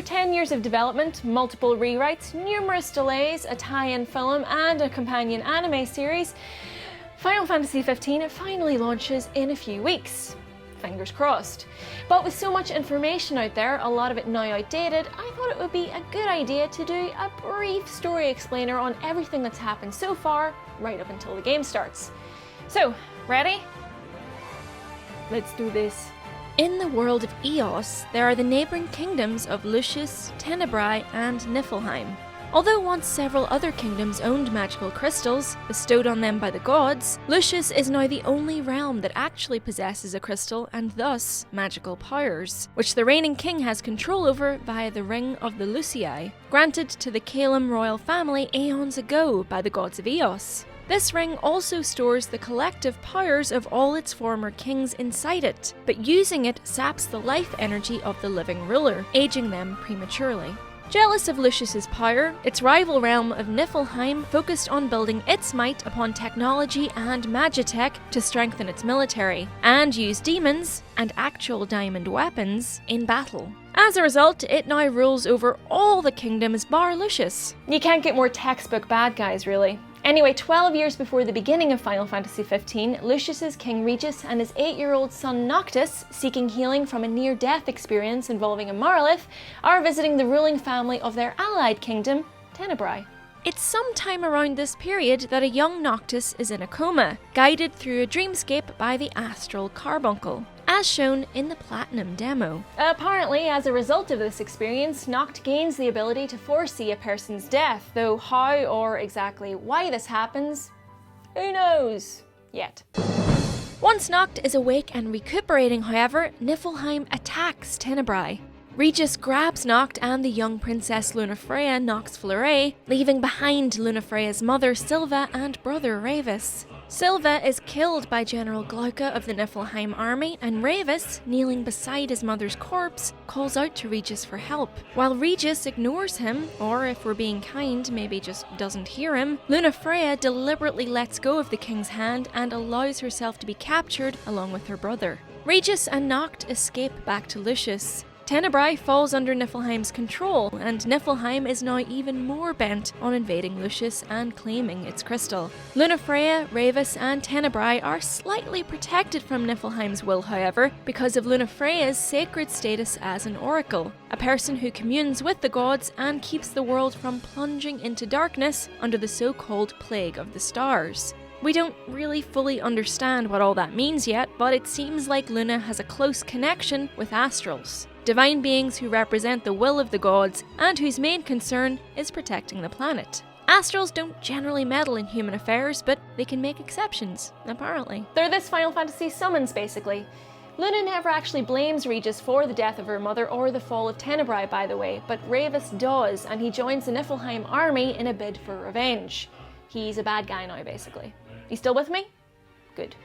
10 years of development, multiple rewrites, numerous delays, a tie-in film and a companion anime series, Final Fantasy XV finally launches in a few weeks. Fingers crossed. But with so much information out there, a lot of it now outdated, I thought it would be a good idea to do a brief story explainer on everything that's happened so far, right up until the game starts. So, ready? Let's do this. In the world of Eos, there are the neighbouring kingdoms of Licious, Tenebra and Niffleheim. Although once several other kingdoms owned magical crystals, bestowed on them by the gods, Licious is now the only realm that actually possesses a crystal and thus magical powers, which the reigning king has control over via the Ring of the Lussier, granted to the Calum royal family aeons ago by the gods of Eos. This ring also stores the collective powers of all its former kings inside it, but using it saps the life energy of the living ruler, aging them prematurely. Jealous of Lucious's power, its rival realm of Niffleheim focused on building its might upon technology and magitech to strengthen its military, and use demons and actual diamond weapons in battle. As a result, it now rules over all the kingdoms bar Licious. You can't get more textbook bad guys, really. Anyway, 12 years before the beginning of Final Fantasy XV, Lucious's King Regis and his 8-year-old son Noctis, seeking healing from a near-death experience involving a monolith, are visiting the ruling family of their allied kingdom, Tenebra. It's sometime around this period that a young Noctis is in a coma, guided through a dreamscape by the astral carbuncle, as shown in the Platinum demo. Apparently, as a result of this experience, Noct gains the ability to foresee a person's death, though how or exactly why this happens, who knows yet. Once Noct is awake and recuperating, however, Niffleheim attacks Tenebra. Regis grabs Noct and the young princess Lunafreya Nox Fleuret, leaving behind Lunafreya's mother Silva and brother Ravus. Silva is killed by General Glyco of the Niffleheim army, and Ravus, kneeling beside his mother's corpse, calls out to Regis for help. While Regis ignores him, or if we're being kind, maybe just doesn't hear him, Lunafreya deliberately lets go of the king's hand and allows herself to be captured along with her brother. Regis and Noct escape back to Licious. Tenebra falls under Niffleheim's control, and Niffleheim is now even more bent on invading Licious and claiming its crystal. Lunafreya, Ravus and Tenebra are slightly protected from Niffleheim's will, however, because of Lunafreya's sacred status as an oracle, a person who communes with the gods and keeps the world from plunging into darkness under the so-called Plague of the Stars. We don't really fully understand what all that means yet, but it seems like Luna has a close connection with astrals, divine beings who represent the will of the gods and whose main concern is protecting the planet. Astrals don't generally meddle in human affairs, but they can make exceptions, apparently. They're this Final Fantasy summons, basically. Luna never actually blames Regis for the death of her mother or the fall of Tenebra, by the way, but Ravus does, and he joins the Niffleheim army in a bid for revenge. He's a bad guy now, basically. You still with me? Good.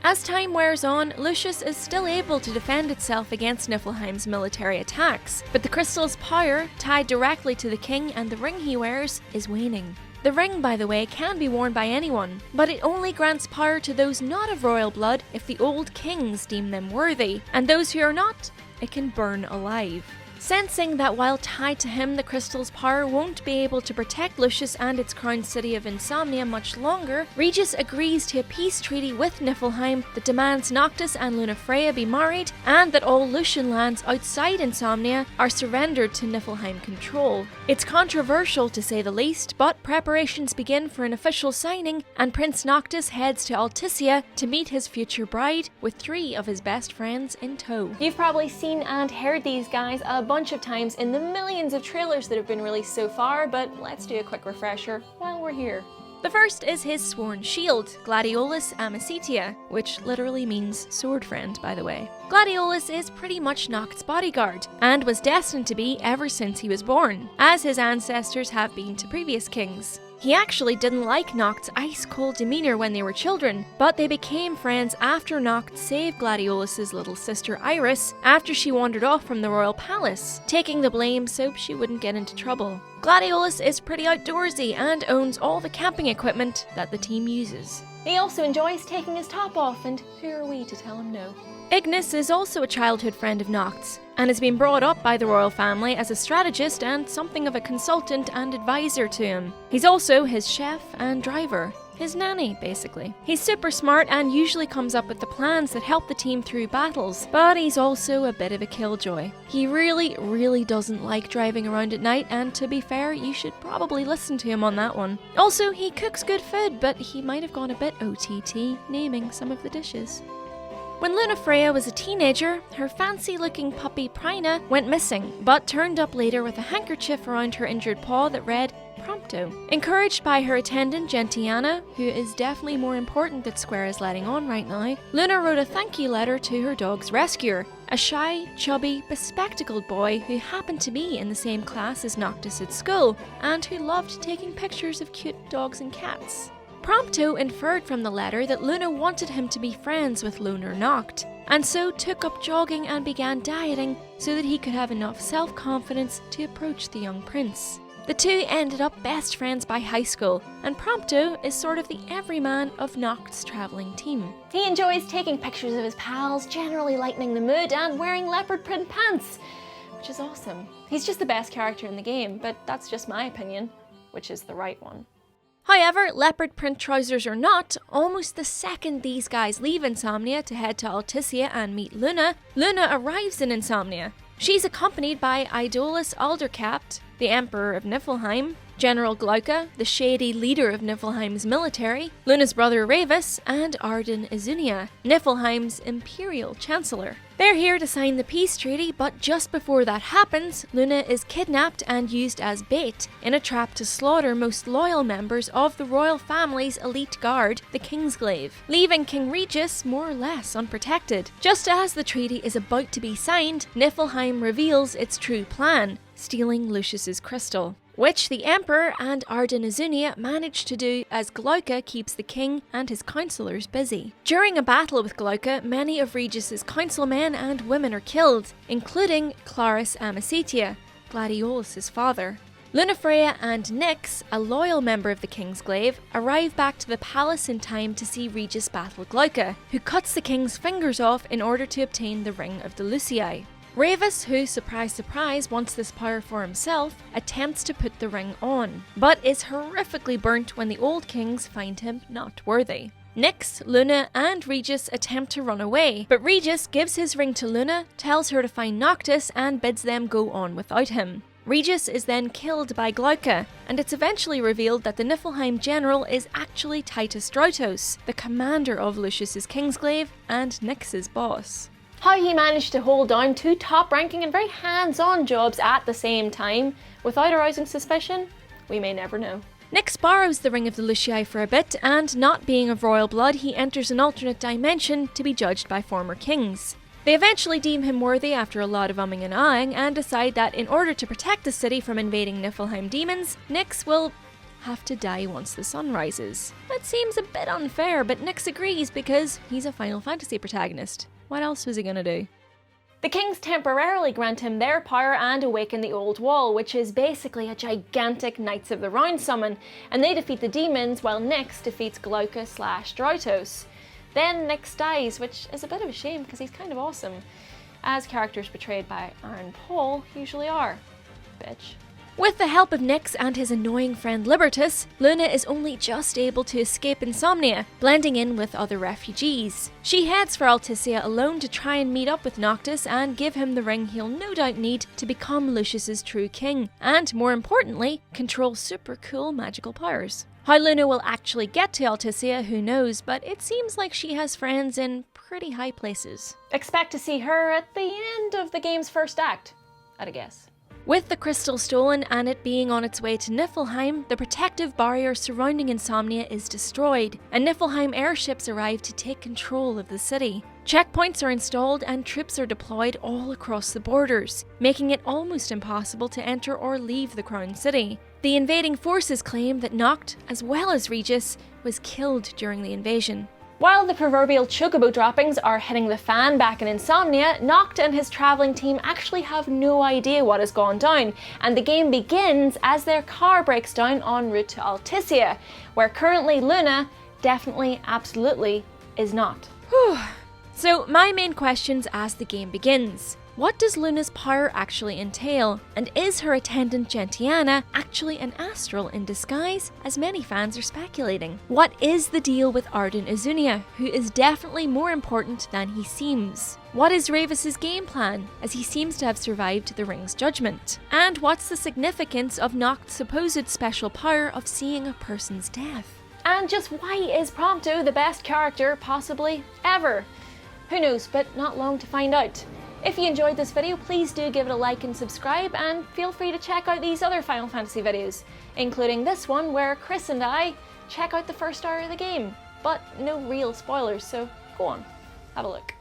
As time wears on, Licious is still able to defend itself against Niffleheim's military attacks, but the crystal's power, tied directly to the king and the ring he wears, is waning. The ring, by the way, can be worn by anyone, but it only grants power to those not of royal blood if the old kings deem them worthy, and those who are not, it can burn alive. Sensing that while tied to him, the crystal's power won't be able to protect Licious and its crown city of Insomnia much longer, Regis agrees to a peace treaty with Niffleheim that demands Noctis and Lunafreya be married, and that all Lucian lands outside Insomnia are surrendered to Niffleheim control. It's controversial to say the least, but preparations begin for an official signing, and Prince Noctis heads to Altissia to meet his future bride, with 3 of his best friends in tow. You've probably seen and heard these guys a bunch of times in the millions of trailers that have been released so far, but let's do a quick refresher while we're here. The first is his sworn shield, Gladiolus Amicitia, which literally means sword friend, by the way. Gladiolus is pretty much Noct's bodyguard, and was destined to be ever since he was born, as his ancestors have been to previous kings. He actually didn't like Noct's ice-cold demeanour when they were children, but they became friends after Noct saved Gladiolus's little sister Iris after she wandered off from the royal palace, taking the blame so she wouldn't get into trouble. Gladiolus is pretty outdoorsy and owns all the camping equipment that the team uses. He also enjoys taking his top off, and who are we to tell him no? Ignis is also a childhood friend of Noct's, and has been brought up by the royal family as a strategist and something of a consultant and advisor to him. He's also his chef and driver. His nanny, basically. He's super smart and usually comes up with the plans that help the team through battles, but he's also a bit of a killjoy. He really doesn't like driving around at night, and to be fair, you should probably listen to him on that one. Also, he cooks good food, but he might have gone a bit OTT naming some of the dishes. When Lunafreya was a teenager, her fancy-looking puppy Prina went missing, but turned up later with a handkerchief around her injured paw that read, Prompto. Encouraged by her attendant Gentiana, who is definitely more important that Square is letting on right now, Luna wrote a thank you letter to her dog's rescuer, a shy, chubby, bespectacled boy who happened to be in the same class as Noctis at school, and who loved taking pictures of cute dogs and cats. Prompto inferred from the letter that Luna wanted him to be friends with Lunar Noct, and so took up jogging and began dieting so that he could have enough self-confidence to approach the young prince. The two ended up best friends by high school, and Prompto is sort of the everyman of Noct's travelling team. He enjoys taking pictures of his pals, generally lightening the mood, and wearing leopard print pants, which is awesome. He's just the best character in the game, but that's just my opinion, which is the right one. However, leopard print trousers or not, almost the second these guys leave Insomnia to head to Alticia and meet Luna, Luna arrives in Insomnia. She's accompanied by Idolus Aldercapt, the Emperor of Niffleheim, General Glyco, the shady leader of Niffleheim's military, Luna's brother Ravus, and Arden Izunia, Niffleheim's Imperial Chancellor. They're here to sign the peace treaty, but just before that happens, Luna is kidnapped and used as bait in a trap to slaughter most loyal members of the royal family's elite guard, the Kingsglaive, leaving King Regis more or less unprotected. Just as the treaty is about to be signed, Niffleheim reveals its true plan, stealing Lucious's crystal, which the Emperor and Arden Izunia manage to do as Glyco keeps the king and his councillors busy. During a battle with Glyco, many of Regis's councilmen and women are killed, including Clarus Amacetia, Gladiolus's father. Lunafreya and Nyx, a loyal member of the Kingsglaive, arrive back to the palace in time to see Regis battle Glyco, who cuts the king's fingers off in order to obtain the Ring of the Lussier. Ravus, who, surprise surprise, wants this power for himself, attempts to put the ring on, but is horrifically burnt when the old kings find him not worthy. Nyx, Luna and Regis attempt to run away, but Regis gives his ring to Luna, tells her to find Noctis and bids them go on without him. Regis is then killed by Glyco, and it's eventually revealed that the Niffleheim general is actually Titus Drautos, the commander of Lucius's Kingsglaive and Nyx's boss. How he managed to hold down two top-ranking and very hands-on jobs at the same time without arousing suspicion, we may never know. Nyx borrows the Ring of the Lussier for a bit, and not being of royal blood, he enters an alternate dimension to be judged by former kings. They eventually deem him worthy after a lot of umming and ahhing, and decide that in order to protect the city from invading Niffleheim demons, Nyx will have to die once the sun rises. That seems a bit unfair, but Nyx agrees because he's a Final Fantasy protagonist. What else was he gonna do? The kings temporarily grant him their power and awaken the Old Wall, which is basically a gigantic Knights of the Round summon, and they defeat the demons while Nyx defeats Glyco/Drautos. Then Nyx dies, which is a bit of a shame because he's kind of awesome, as characters portrayed by Aaron Paul usually are. Bitch. With the help of Nyx and his annoying friend Libertas, Luna is only just able to escape Insomnia, blending in with other refugees. She heads for Alticia alone to try and meet up with Noctis and give him the ring he'll no doubt need to become Lucious's true king, and more importantly, control super cool magical powers. How Luna will actually get to Alticia, who knows, but it seems like she has friends in pretty high places. Expect to see her at the end of the game's first act, I'd guess. With the crystal stolen and it being on its way to Niffleheim, the protective barrier surrounding Insomnia is destroyed, and Niffleheim airships arrive to take control of the city. Checkpoints are installed and troops are deployed all across the borders, making it almost impossible to enter or leave the Crown City. The invading forces claim that Noct, as well as Regis, was killed during the invasion. While the proverbial chocobo droppings are hitting the fan back in Insomnia, Noct and his travelling team actually have no idea what has gone down, and the game begins as their car breaks down en route to Alticia, where currently Luna definitely, absolutely is not. So my main questions as the game begins. What does Luna's power actually entail? And is her attendant Gentiana actually an astral in disguise, as many fans are speculating? What is the deal with Arden Izunia, who is definitely more important than he seems? What is Ravus' game plan, as he seems to have survived the Ring's judgment? And what's the significance of Noct's supposed special power of seeing a person's death? And just why is Prompto the best character possibly ever? Who knows, but not long to find out. If you enjoyed this video, please do give it a like and subscribe, and feel free to check out these other Final Fantasy videos, including this one where Chris and I check out the first hour of the game. But no real spoilers, so go on, have a look.